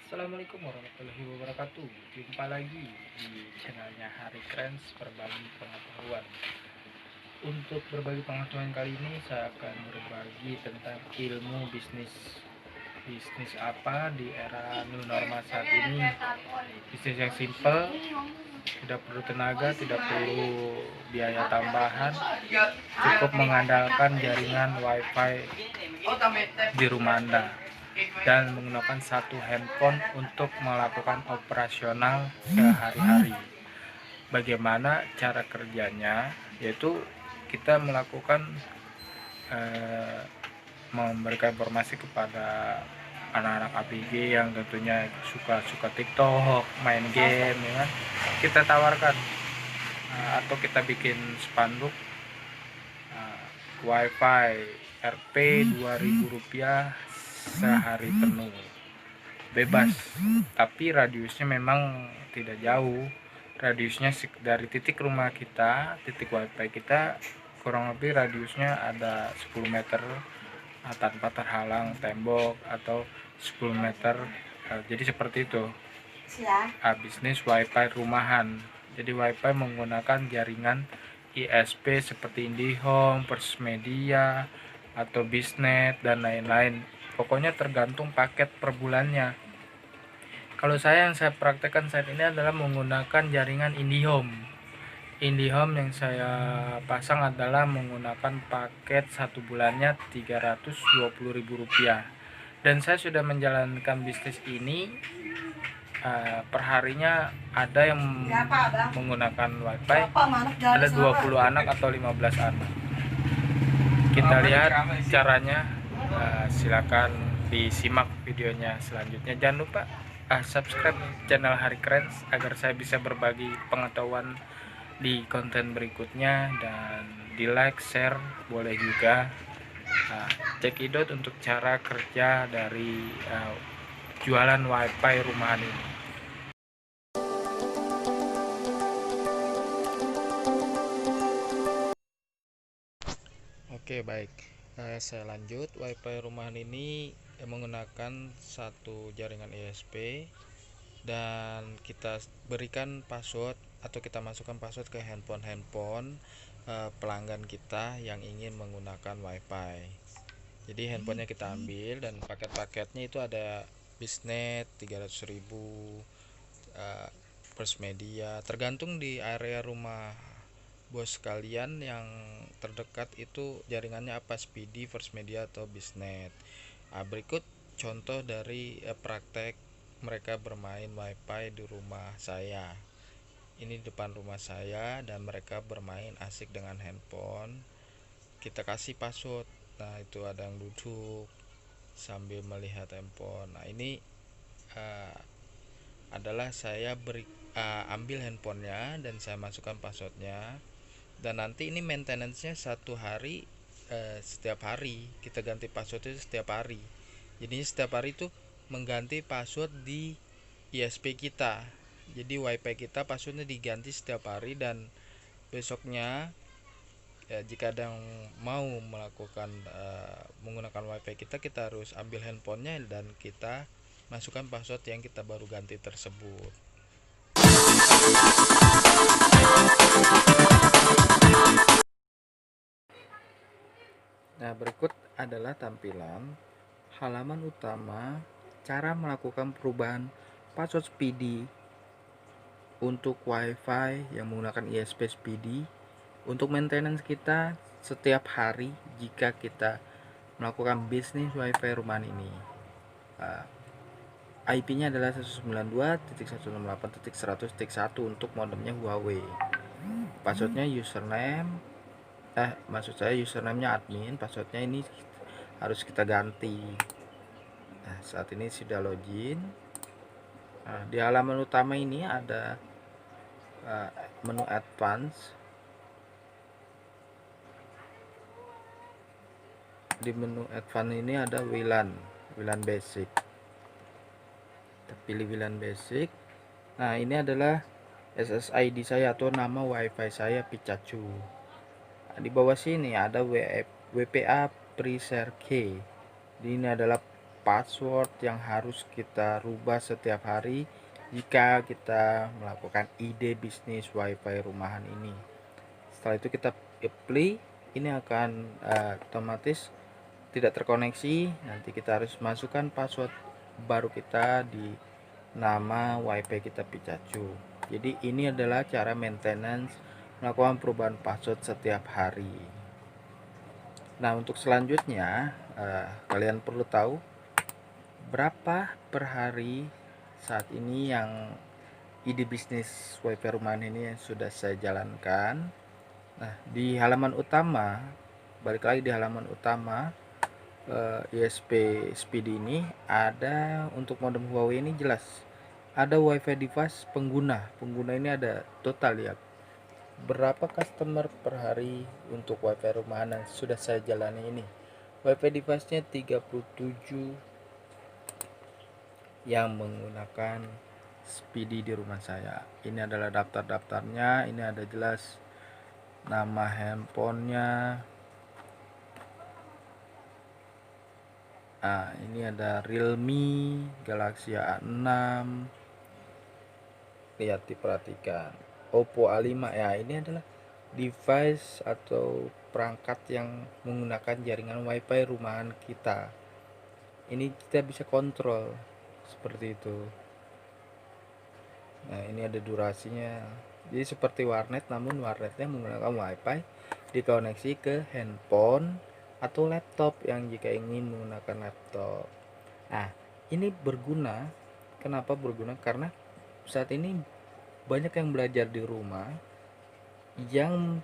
Assalamualaikum warahmatullahi wabarakatuh. Jumpa lagi di channelnya Hari Keren Berbagi Pengetahuan. Untuk berbagi pengetahuan kali ini saya akan berbagi tentang ilmu bisnis. Bisnis apa di era new normal saat ini? Bisnis yang simple, tidak perlu tenaga, tidak perlu biaya tambahan, cukup mengandalkan jaringan wifi di rumah Anda dan menggunakan satu handphone untuk melakukan operasional sehari-hari. Bagaimana cara kerjanya? Yaitu kita melakukan memberikan informasi kepada anak-anak ABG yang tentunya suka TikTok, main game, ya kan? Kita tawarkan atau kita bikin spanduk wifi Rp 2.000 sehari penuh, bebas, tapi radiusnya memang tidak jauh. Radiusnya dari titik rumah kita, titik wifi kita, kurang lebih radiusnya ada 10 meter tanpa terhalang tembok atau 10 meter. Jadi seperti itu. Bisnis wifi rumahan. Jadi wifi menggunakan jaringan ISP seperti IndiHome, First Media, atau Bisnet dan lain-lain. Pokoknya tergantung paket per bulannya. Kalau yang saya praktekkan saat ini adalah menggunakan jaringan IndiHome. IndiHome yang saya pasang adalah menggunakan paket satu bulannya Rp320.000. Dan saya sudah menjalankan bisnis ini perharinya ada yang menggunakan wifi, ada 20 anak atau 15 anak. Kita lihat caranya, silakan disimak videonya selanjutnya. Jangan lupa subscribe channel Hari Keren agar saya bisa berbagi pengetahuan di konten berikutnya, dan di like, share boleh juga. Cekidot untuk cara kerja dari jualan wifi rumahan ini. Oke, baik. Saya lanjut. Wifi rumahan ini menggunakan satu jaringan ISP, dan kita berikan password atau kita masukkan password ke handphone pelanggan kita yang ingin menggunakan wifi. Jadi handphonenya kita ambil, dan paket-paketnya itu ada Bisnet 300.000, First Media, tergantung di area rumah bos kalian yang terdekat itu jaringannya apa, Speedy, First Media, atau Bisnet. Berikut contoh dari praktek mereka bermain wifi di rumah saya. Ini depan rumah saya dan mereka bermain asik dengan handphone. Kita kasih password. Nah, itu ada yang duduk sambil melihat handphone. Nah, ini adalah saya ambil handphonenya dan saya masukkan passwordnya, dan nanti ini maintenance-nya satu hari, setiap hari kita ganti password itu setiap hari. Jadi setiap hari itu mengganti password di ISP kita. Jadi wifi kita passwordnya diganti setiap hari, dan besoknya jika ada yang mau melakukan menggunakan wifi kita harus ambil handphonenya dan kita masukkan password yang kita baru ganti tersebut. Nah, berikut adalah tampilan halaman utama cara melakukan perubahan password Speedy untuk wifi yang menggunakan ISP Speedy untuk maintenance kita setiap hari jika kita melakukan bisnis wifi rumahan ini. IP-nya adalah 192.168.100.1 untuk modemnya Huawei. Passwordnya username, maksud saya username-nya admin, passwordnya ini harus kita ganti. Nah, saat ini sudah login. Nah, di halaman utama ini ada menu advance. Di menu advance ini ada WLAN basic. Kita pilih WLAN basic. Nah, ini adalah SSID saya atau nama wifi saya Picacu. Nah, di bawah sini ada WPA Pre-Share Key. Ini adalah password yang harus kita rubah setiap hari jika kita melakukan ide bisnis wifi rumahan ini. Setelah itu kita apply, ini akan otomatis tidak terkoneksi. Nanti kita harus masukkan password baru kita di nama wifi kita Picacu. Jadi ini adalah cara maintenance melakukan perubahan password setiap hari. Nah, untuk selanjutnya kalian perlu tahu berapa per hari saat ini yang ide bisnis wifi rumahan ini yang sudah saya jalankan. Nah, di halaman utama, balik lagi di halaman utama ISP Speedy ini ada untuk modem Huawei ini jelas ada wifi device pengguna ini ada total ya berapa customer per hari untuk wifi rumahan yang sudah saya jalani ini. Wifi device nya 37 yang menggunakan Speedy di rumah saya. Ini adalah daftarnya, ini ada jelas nama handphonenya. Nah, ini ada Realme Galaxy A6. Lihat, diperhatikan. Oppo A5 ya, ini adalah device atau perangkat yang menggunakan jaringan wifi rumahan kita. Ini kita bisa kontrol seperti itu. Nah, ini ada durasinya. Jadi seperti warnet, namun warnetnya menggunakan wifi dikoneksi ke handphone atau laptop yang jika ingin menggunakan laptop. Nah, ini berguna. Kenapa berguna? Karena saat ini banyak yang belajar di rumah yang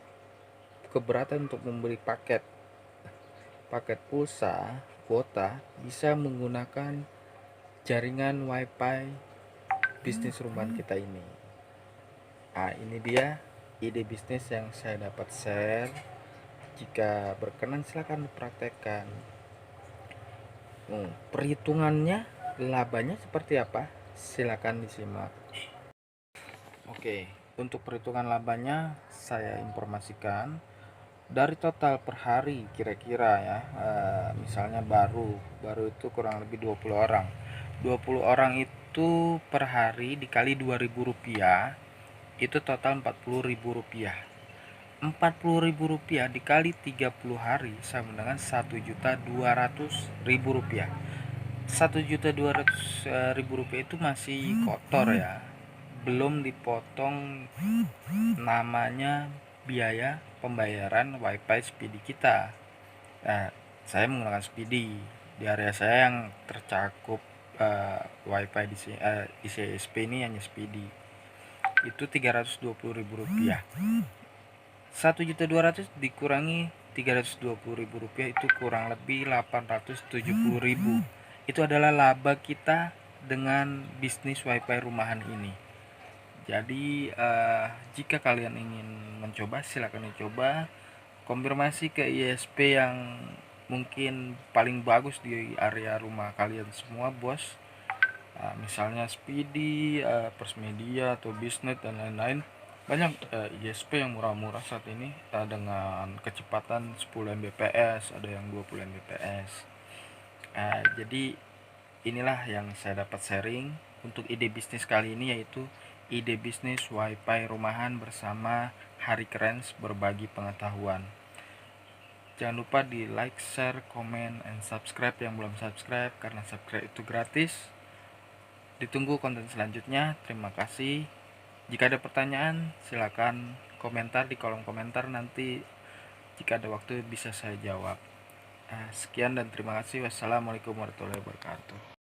keberatan untuk membeli paket pulsa kuota, bisa menggunakan jaringan wifi bisnis rumahan kita ini. Nah, ini dia ide bisnis yang saya dapat share. Jika berkenan silahkan dipraktekkan. Perhitungannya, labanya seperti apa? Silakan disimak. Oke, untuk perhitungan labanya saya informasikan dari total per hari kira-kira ya, misalnya baru itu kurang lebih 20 orang. 20 orang itu per hari dikali Rp2.000 itu total Rp40.000. Rp40.000 dikali 30 hari sama dengan Rp1.200.000. Rp1.200.000 itu masih kotor ya, belum dipotong namanya biaya pembayaran wifi Speedy kita. Nah, saya menggunakan Speedy di area saya yang tercakup wifi di ICSP ini hanya Speedy. Itu Rp320.000. 1.200.000 dikurangi Rp320.000 itu kurang lebih Rp870.000. Itu adalah laba kita dengan bisnis wifi rumahan ini. Jadi jika kalian ingin mencoba, silakan dicoba. Konfirmasi ke ISP yang mungkin paling bagus di area rumah kalian semua, bos. Misalnya Speedy, Persmedia atau Bisnet dan lain-lain. Banyak ISP yang murah-murah saat ini dengan kecepatan 10 Mbps, ada yang 20 Mbps. Jadi inilah yang saya dapat sharing untuk ide bisnis kali ini, yaitu ide bisnis wifi rumahan bersama Hari Keren berbagi pengetahuan. Jangan lupa di like, share, komen, and subscribe yang belum subscribe, karena subscribe itu gratis. Ditunggu konten selanjutnya. Terima kasih. Jika ada pertanyaan, silakan komentar di kolom komentar. Nanti jika ada waktu bisa saya jawab. Sekian dan terima kasih. Wassalamualaikum warahmatullahi wabarakatuh.